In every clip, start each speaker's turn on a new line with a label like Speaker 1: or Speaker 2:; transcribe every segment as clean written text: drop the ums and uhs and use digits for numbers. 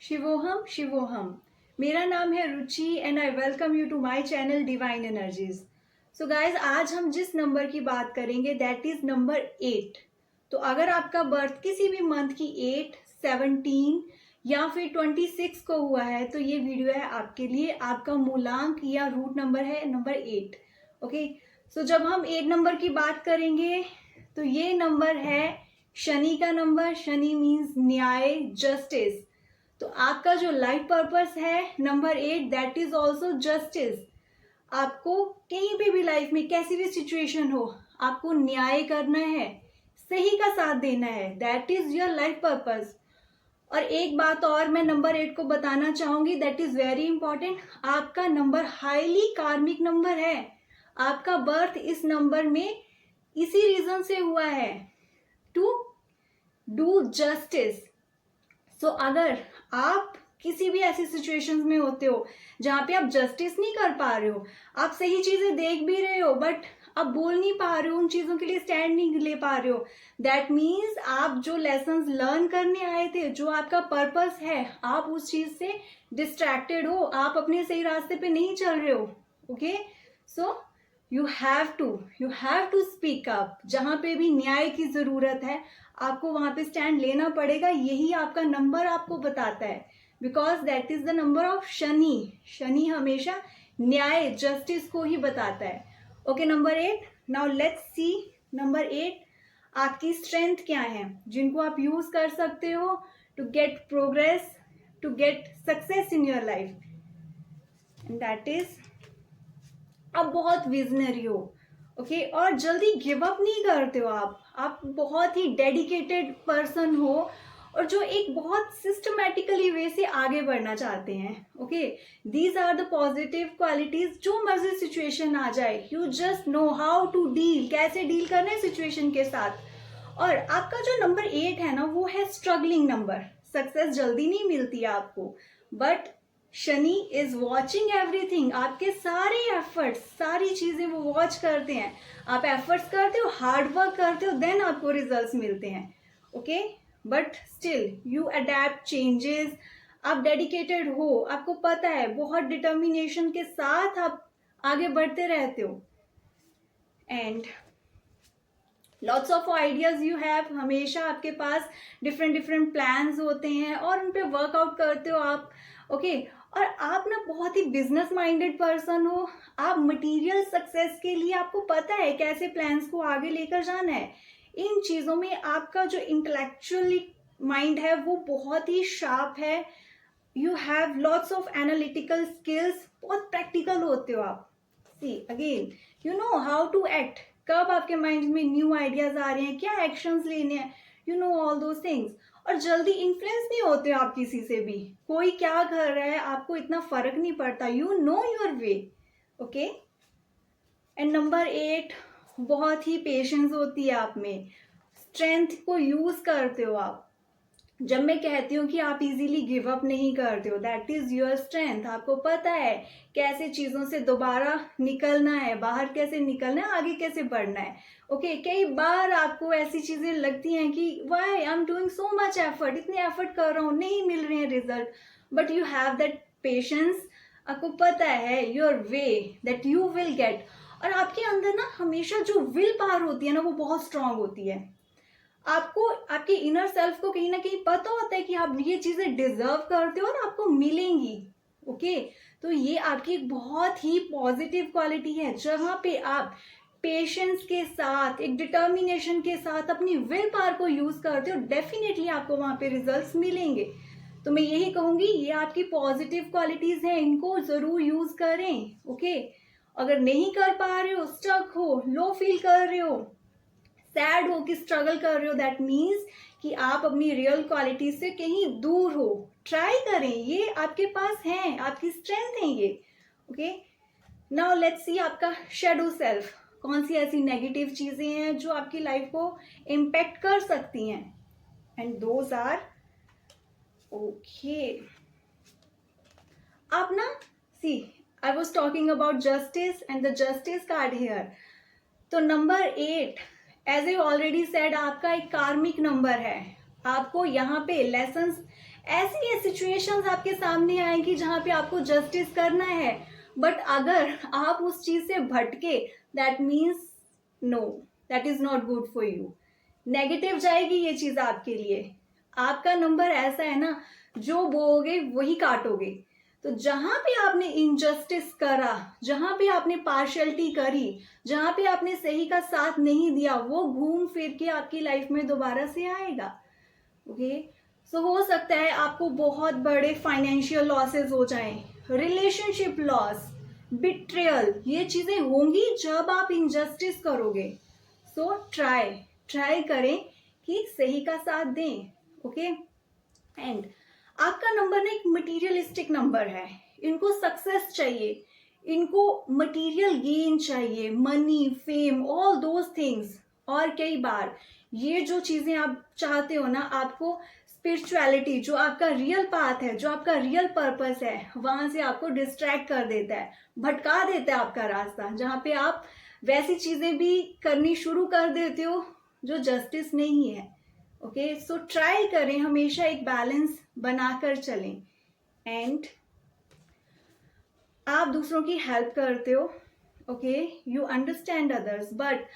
Speaker 1: शिवोहम शिवोहम। मेरा नाम है Ruchi and I welcome you to my channel divine energies. So guys, आज हम जिस नंबर की बात करेंगे दैट इज नंबर 8। तो अगर आपका बर्थ किसी भी मंथ की 8, 17 या फिर 26 को हुआ है तो ये वीडियो है आपके लिए। आपका मूलांक या रूट नंबर है नंबर 8। ओके, सो जब हम 8 नंबर की बात करेंगे तो ये नंबर है शनि का नंबर। शनि मीन्स न्याय, जस्टिस। तो आपका जो लाइफ पर्पस है number 8 that is also justice. आपको कहीं पे भी लाइफ में कैसी भी सिचुएशन हो, आपको न्याय करना है, सही का साथ देना है। That is your life purpose. और एक बात और मैं नंबर 8 को बताना चाहूंगी, दैट इज वेरी इंपॉर्टेंट। आपका नंबर हाईली कार्मिक नंबर है। आपका बर्थ इस नंबर में इसी रीजन से हुआ है, टू डू जस्टिस। सो अगर आप किसी भी ऐसी सिचुएशंस में होते हो जहाँ पे आप जस्टिस नहीं कर पा रहे हो, आप सही चीजें देख भी रहे हो बट आप बोल नहीं पा रहे हो, उन चीजों के लिए स्टैंड नहीं ले पा रहे हो, दैट मीन्स आप जो लेसन्स लर्न करने आए थे, जो आपका पर्पस है, आप उस चीज से डिस्ट्रैक्टेड हो, आप अपने सही रास्ते पे नहीं चल रहे हो। Okay, so you have to speak up. जहां पे भी न्याय की जरूरत है आपको वहां पे स्टैंड लेना पड़ेगा। यही आपका नंबर आपको बताता है, because that is the number of Shani. Shani हमेशा न्याय, जस्टिस को ही बताता है। Okay, number 8। Now let's see number 8 आपकी स्ट्रेंथ क्या है, जिनको आप यूज कर सकते हो to get progress, to get success in your life. And that is आप बहुत विजनरी हो। ओके, और जल्दी गिव अप नहीं करते हो। आप बहुत ही डेडिकेटेड पर्सन हो और जो एक बहुत सिस्टमैटिकली वे से आगे बढ़ना चाहते हैं। Okay, these are the positive qualities. जो मर्जी सिचुएशन आ जाए, you just know how to deal, कैसे डील करना है सिचुएशन के साथ। और आपका जो नंबर 8 है ना, वो है स्ट्रगलिंग नंबर। सक्सेस जल्दी नहीं मिलती है आपको, but Shani is watching everything. आपके सारे एफर्ट्स, सारी चीजें वो वॉच करते हैं। आप एफर्ट्स करते हो, हार्ड वर्क करते हो, देन आपको रिजल्ट्स मिलते हैं। Okay, but still you adapt changes. आप डेडिकेटेड हो, आपको पता है, बहुत डिटर्मिनेशन के साथ आप आगे बढ़ते रहते हो। And lots of ideas you have. हमेशा आपके पास डिफरेंट डिफरेंट प्लान्स होते हैं और उन पे वर्कआउट करते हो आप। ओके, और आप ना बहुत ही बिजनेस माइंडेड पर्सन हो। आप मटेरियल सक्सेस के लिए आपको पता है कैसे प्लान्स को आगे लेकर जाना है। इन चीजों में आपका जो इंटेलेक्चुअली माइंड है वो बहुत ही शार्प है। You have lots of analytical skills. बहुत प्रैक्टिकल होते हो आप। See again, you know how to act. कब आपके माइंड में न्यू आइडियाज आ रहे हैं, क्या एक्शंस लेने हैं, you know all those things. और जल्दी इन्फ्लुएंस नहीं होते आप किसी से भी। कोई क्या कर रहा है आपको इतना फर्क नहीं पड़ता। You know your way. Okay, and number 8 बहुत ही पेशेंस होती है आप में। स्ट्रेंथ को यूज करते हो आप। जब मैं कहती हूँ कि आप इजीली गिव अप नहीं करते हो, दैट इज योर स्ट्रेंथ। आपको पता है कैसे चीजों से दोबारा निकलना है, बाहर कैसे निकलना है, आगे कैसे बढ़ना है। ओके, कई बार आपको ऐसी चीजें लगती हैं कि why I am doing so much effort, इतने एफर्ट कर रहा हूँ, नहीं मिल रहे हैं result, but you have that patience. आपको पता है your way that you will get. और आपके अंदर ना हमेशा जो विल पावर होती है ना, वो बहुत स्ट्रांग होती है। आपको आपके इनर सेल्फ को कहीं ना कहीं पता होता है कि आप ये चीजें डिजर्व करते हो और आपको मिलेंगी। ओके, तो ये आपकी एक बहुत ही पॉजिटिव क्वालिटी है। जहां पे आप पेशेंस के साथ, एक डिटर्मिनेशन के साथ अपनी विल पावर को यूज करते हो, डेफिनेटली आपको वहां पे रिजल्ट्स मिलेंगे। तो मैं यही कहूंगी, ये आपकी पॉजिटिव क्वालिटीज हैं, इनको जरूर यूज करें। ओके, अगर नहीं कर पा रहे हो, स्टक हो, लो फील कर रहे हो, सैड हो कि स्ट्रगल कर रहे हो, दैट मीन्स कि आप अपनी रियल क्वालिटी से कहीं दूर हो। ट्राई करें, ये आपके पास है, आपकी स्ट्रेंथ है ये। ओके, नाउ लेट्स सी आपका शेडो सेल्फ। कौन सी ऐसी नेगेटिव चीजें हैं जो आपकी लाइफ को इम्पेक्ट कर सकती हैं, एंड दोज आर ओके। आप ना see, I was talking about justice and the justice card here. तो number 8 as I already said आपका एक कार्मिक नंबर है। आपको यहाँ पे लेसन्स ऐसी ये सिचुएशंस आपके सामने आएंगी जहाँ पे आपको जस्टिस करना है, बट अगर आप उस चीज से भटके, that means no, that is not good for you. Negative जाएगी ये चीज आपके लिए। आपका नंबर ऐसा है ना, जो बोओगे वही काटोगे। तो जहां पे आपने इनजस्टिस करा, जहां पे आपने पार्शियलिटी करी, जहां पे आपने सही का साथ नहीं दिया, वो घूम फिर के आपकी लाइफ में दोबारा से आएगा। ओके, सो हो सकता है आपको बहुत बड़े फाइनेंशियल लॉसेस हो जाएं, रिलेशनशिप लॉस, बिट्रेयल, ये चीजें होंगी जब आप इनजस्टिस करोगे। सो ट्राई करें कि सही का साथ दें। ओके, एंड आपका नंबर ना एक मटीरियलिस्टिक नंबर है। इनको सक्सेस चाहिए, इनको मटीरियल गेन चाहिए, money, fame, all those things. और कई बार ये जो चीजें आप चाहते हो ना, आपको स्पिरिचुअलिटी, जो आपका रियल पाथ है, जो आपका रियल पर्पस है, वहां से आपको डिस्ट्रैक्ट कर देता है, भटका देता है आपका रास्ता, जहाँ पे आप वैसी चीजें भी करनी शुरू कर देते हो जो जस्टिस नहीं है। ओके, सो ट्राई करें हमेशा एक बैलेंस बनाकर चलें। एंड आप दूसरों की हेल्प करते हो, okay, you understand others, but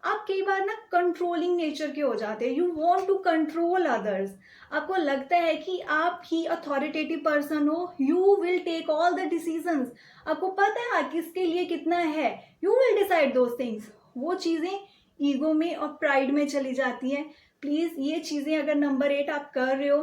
Speaker 1: आप कई बार ना कंट्रोलिंग नेचर के हो जाते हैं। You want to control others. आपको लगता है कि आप ही अथॉरिटेटिव पर्सन हो, you will take all the decisions. आपको पता है किसके लिए कितना है, you will decide those things. वो चीजें ईगो में और प्राइड में चली जाती हैं। प्लीज ये चीजें अगर नंबर 8 आप कर रहे हो,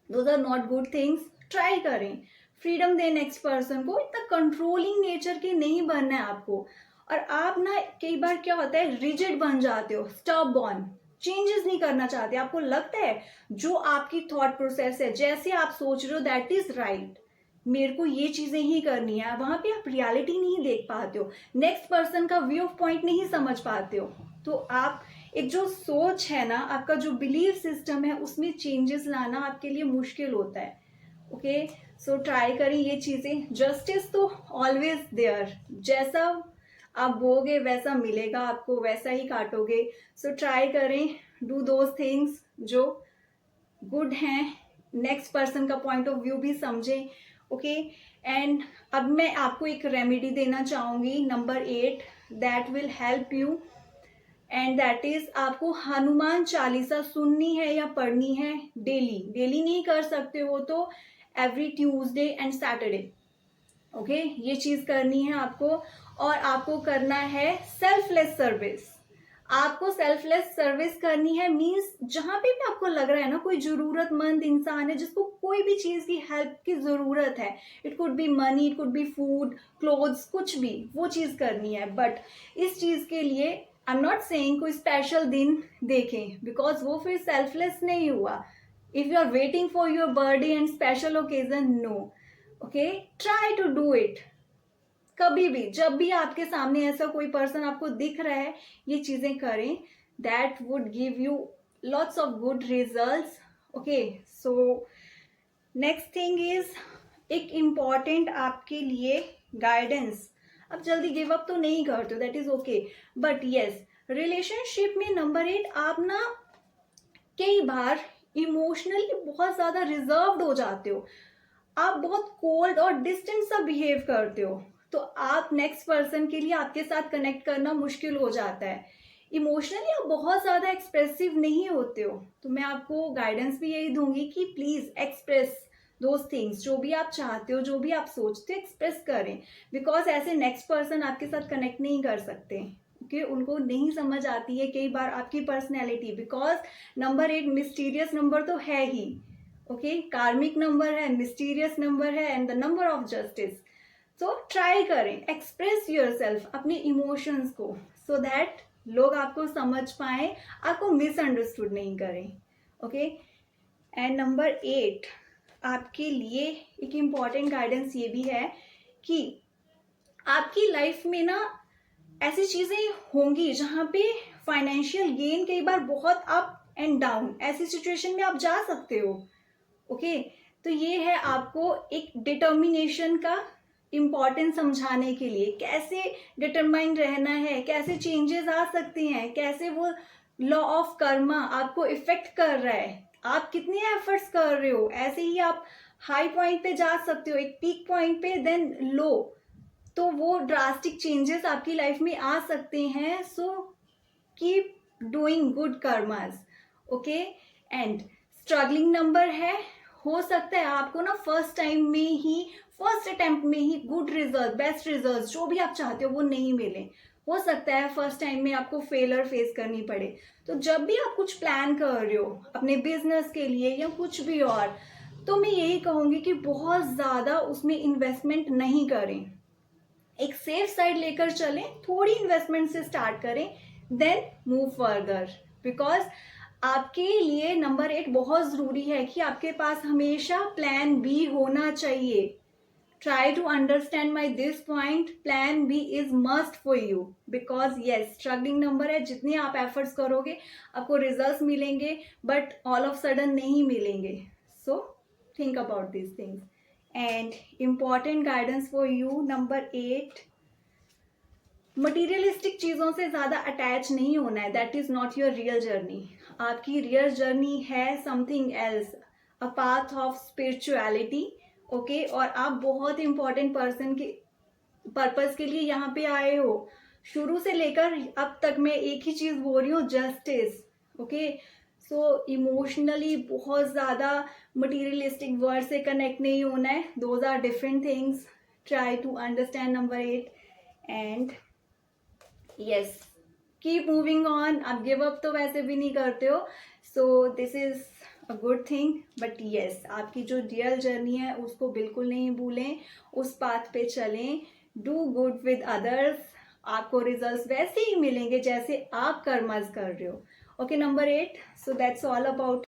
Speaker 1: those are not good things. Try करें, फ्रीडम दे नेक्स्ट पर्सन को। इतना कंट्रोलिंग नेचर के नहीं बनना है आपको। और आप ना कई बार क्या होता है, रिजिड बन जाते हो, स्टबॉर्न, चेंजेस नहीं करना चाहते। आपको लगता है जो आपकी थॉट प्रोसेस है, जैसे आप सोच रहे हो दैट इज राइट, मेरे को ये चीजें ही करनी है, वहां पे आप रियलिटी नहीं देख पाते हो, नेक्स्ट पर्सन का व्यू ऑफ पॉइंट नहीं समझ पाते हो। तो आप एक जो सोच है ना, आपका जो बिलीव सिस्टम है, उसमें चेंजेस लाना आपके लिए मुश्किल होता है। ओके, सो ट्राई करें ये चीजें। जस्टिस तो ऑलवेज देयर, जैसा आप बोगे वैसा मिलेगा आपको, वैसा ही काटोगे। सो ट्राई करें, डू दोज थिंग्स जो गुड हैं, नेक्स्ट पर्सन का पॉइंट ऑफ व्यू भी समझें। ओके, एंड अब मैं आपको एक रेमेडी देना चाहूंगी, number 8, that will help you, and that is आपको हनुमान चालीसा सुननी है या पढ़नी है डेली। डेली नहीं कर सकते हो तो every Tuesday and Saturday. Okay, ये चीज करनी है आपको। और आपको करना है सेल्फलेस सर्विस। आपको सेल्फलेस सर्विस करनी है, मीन्स जहां पे भी आपको लग रहा है ना कोई जरूरतमंद इंसान है जिसको कोई भी चीज की हेल्प की जरूरत है, it could be money, it could be food, clothes, कुछ भी, वो चीज करनी है। बट इस चीज के लिए आई एम नॉट सेइंग कोई स्पेशल दिन देखें, बिकॉज वो फिर सेल्फलेस नहीं हुआ। If you are waiting for your birthday and special occasion, no. Okay, try to do it. कभी भी जब भी आपके सामने ऐसा कोई पर्सन आपको दिख रहा है, ये चीजें करें, that would give you lots of good results. Okay, so next thing is एक इम्पॉर्टेंट आपके लिए गाइडेंस। अब जल्दी गिव अप तो नहीं करते हो, that is okay, but yes, relationship में नंबर 8 आप ना कई बार इमोशनली बहुत ज्यादा रिजर्व्ड हो जाते हो, आप बहुत कोल्ड और डिस्टेंट सा बिहेव करते हो, तो आप नेक्स्ट पर्सन के लिए आपके साथ कनेक्ट करना मुश्किल हो जाता है। इमोशनली आप बहुत ज्यादा एक्सप्रेसिव नहीं होते हो, तो मैं आपको गाइडेंस भी यही दूंगी कि प्लीज एक्सप्रेस दोज थिंग्स, जो भी आप चाहते हो, जो भी आप सोचते हो, एक्सप्रेस करें। बिकॉज ऐसे नेक्स्ट पर्सन आपके साथ कनेक्ट नहीं कर सकते, ओके, उनको नहीं समझ आती है कई बार आपकी personality, because number 8 mysterious number तो है ही। ओके, कार्मिक नंबर है, मिस्टीरियस नंबर है, and the number of justice. So try करें, एक्सप्रेस योरसेल्फ, अपने इमोशंस को, सो दैट लोग आपको समझ पाए, आपको मिसअंडरस्टूड नहीं करें। ओके, एंड नंबर 8 आपके लिए एक इम्पॉर्टेंट गाइडेंस ये भी है कि आपकी लाइफ में ना ऐसी चीजें होंगी जहां पे फाइनेंशियल गेन कई बार बहुत अप एंड डाउन, ऐसी सिचुएशन में आप जा सकते हो। ओके, तो ये है आपको एक डिटर्मिनेशन का इम्पॉर्टेंस समझाने के लिए, कैसे डिटरमाइंड रहना है, कैसे चेंजेस आ सकते हैं, कैसे वो लॉ ऑफ कर्मा आपको इफेक्ट कर रहा है, आप कितने एफर्ट्स कर रहे हो, ऐसे ही आप हाई पॉइंट पे जा सकते हो, एक पीक पॉइंट पे, देन लो, तो वो ड्रास्टिक चेंजेस आपकी लाइफ में आ सकते हैं. So keep doing good karmas. Okay. And struggling number है, हो सकता है आपको ना फर्स्ट टाइम में ही, फर्स्ट अटेम्प्ट में ही गुड रिजल्ट, बेस्ट रिजल्ट, जो भी आप चाहते हो वो नहीं मिले. हो सकता है फर्स्ट टाइम में आपको फेलर फेस करनी पड़े. तो जब भी आप कुछ प्लान कर रहे हो अपने बिजनेस के लिए या कुछ भी और, तो मैं यही कहूंगी कि बहुत ज़्यादा उसमें इन्वेस्टमेंट नहीं करें. एक सेफ साइड लेकर चलें, थोड़ी इन्वेस्टमेंट से स्टार्ट करें, देन मूव फर्दर. बिकॉज आपके लिए नंबर 8 बहुत ज़रूरी है कि आपके पास हमेशा प्लान बी होना चाहिए. Try to understand my this point. Plan B is must for you. Because yes, struggling number है, जितने आप एफर्ट्स करोगे आपको रिजल्ट्स मिलेंगे, बट ऑल ऑफ सडन नहीं मिलेंगे. So think about this things. And important guidance for you, number 8, materialistic चीज़ों से ज़्यादा अटैच नहीं होना है. That is not your real journey. आपकी रियल जर्नी है something else, a path of spirituality. Okay. और आप बहुत इंपॉर्टेंट पर्सन के पर्पस के लिए यहाँ पे आए हो. शुरू से लेकर अब तक मैं एक ही चीज़ बोल रही हूँ, जस्टिस. ओके. सो इमोशनली बहुत ज़्यादा मटीरियलिस्टिक वर्ड से कनेक्ट नहीं होना है. Those are different things. Try to understand number 8. And yes, keep moving on. आप गिव अप तो वैसे भी नहीं करते हो, so this is a good thing. But yes, आपकी जो रियल जर्नी है उसको बिल्कुल नहीं भूलें, उस पाथ पे चलें. Do good with others. आपको रिजल्ट्स वैसे ही मिलेंगे जैसे आप कर्मस कर रहे हो. Okay, number 8. So that's all about